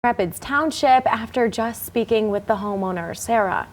Rapids Township after just speaking with the homeowner. Sarah.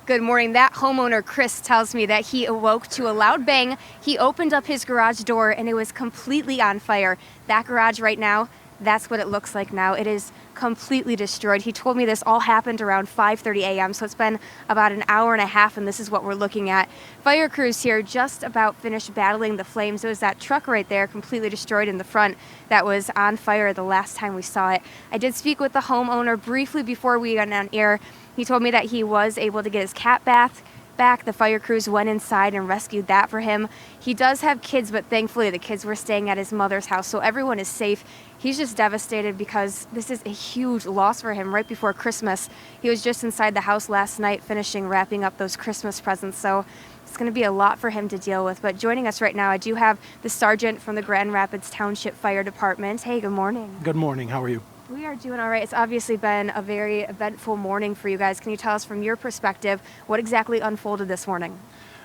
Good morning. That homeowner, Chris, tells me that he awoke to a loud bang. He opened up his garage door and it was completely on fire. That garage right now, that's what it looks like now. It is completely destroyed. He told me this all happened around 5:30 a.m. So it's been about an hour and a half, and this is what we're looking at. Fire crews here just about finished battling the flames. It was that truck right there completely destroyed in the front that was on fire the last time we saw it. I did speak with the homeowner briefly before we went on air. He told me that he was able to get his cat bath back. The fire crews went inside and rescued that for him. He does have kids, but thankfully the kids were staying at his mother's house, so everyone is safe. He's just devastated because this is a huge loss for him right before Christmas. He was just inside the house last night wrapping up those Christmas presents, so it's going to be a lot for him to deal with. But joining us right now, I do have the sergeant from the Grand Rapids Township Fire Department. Hey, good morning. Good morning. How are you? We are doing all right. It's obviously been a very eventful morning for you guys. Can you tell us from your perspective what exactly unfolded this morning?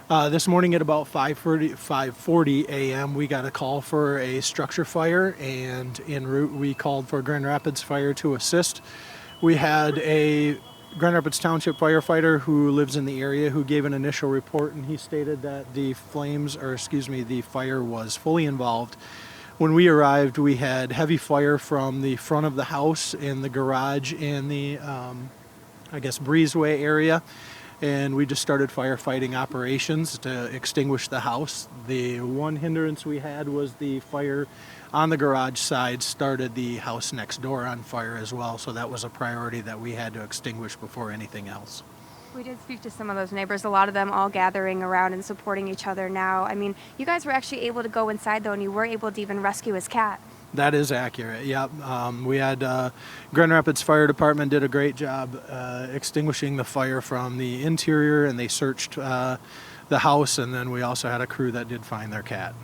This morning at about 5:40 a.m. we got a call for a structure fire, and en route we called for Grand Rapids Fire to assist. We had a Grand Rapids Township firefighter who lives in the area who gave an initial report, and he stated that the fire was fully involved. When we arrived, we had heavy fire from the front of the house, in the garage, and the breezeway area, and we just started firefighting operations to extinguish the house. The one hindrance we had was the fire on the garage side started the house next door on fire as well, so that was a priority that we had to extinguish before anything else. We did speak to some of those neighbors, a lot of them all gathering around and supporting each other now. I mean, you guys were actually able to go inside, though, and you were able to even rescue his cat. That is accurate, yep. We had Grand Rapids Fire Department did a great job extinguishing the fire from the interior, and they searched the house, and then we also had a crew that did find their cat.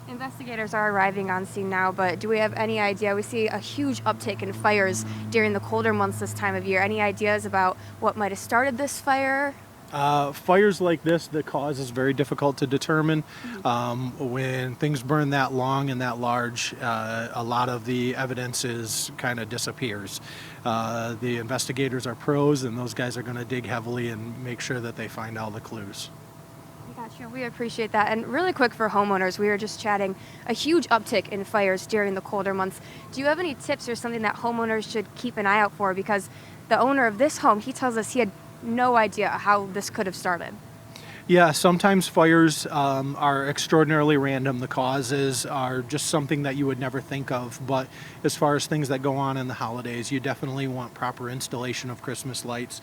Investigators are arriving on scene now, but do we have any idea? We see a huge uptick in fires during the colder months this time of year. Any ideas about what might have started this fire? Fires like this, the cause is very difficult to determine. When things burn that long and that large, a lot of the evidence kind of disappears. The investigators are pros, and those guys are going to dig heavily and make sure that they find all the clues. Gotcha. We appreciate that. And really quick for homeowners, we were just chatting, a huge uptick in fires during the colder months. Do you have any tips or something that homeowners should keep an eye out for? Because the owner of this home, he tells us he had no idea how this could have started. Yeah, sometimes fires are extraordinarily random. The causes are just something that you would never think of. But as far as things that go on in the holidays, you definitely want proper installation of Christmas lights.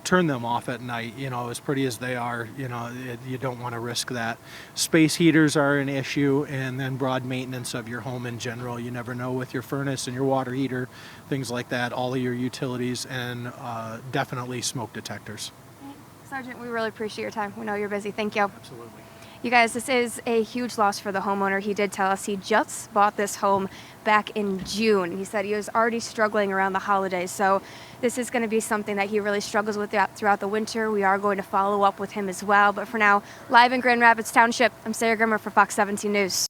Turn them off at night, as pretty as they are, you don't want to risk that. Space heaters are an issue, and then broad maintenance of your home in general. You never know with your furnace and your water heater, things like that, all of your utilities, and definitely smoke detectors. Sergeant, we really appreciate your time. We know you're busy. Thank you. Absolutely. You guys, this is a huge loss for the homeowner. He did tell us he just bought this home back in June. He said he was already struggling around the holidays, so this is going to be something that he really struggles with throughout the winter. We are going to follow up with him as well. But for now, live in Grand Rapids Township, I'm Sarah Grimmer for Fox 17 News.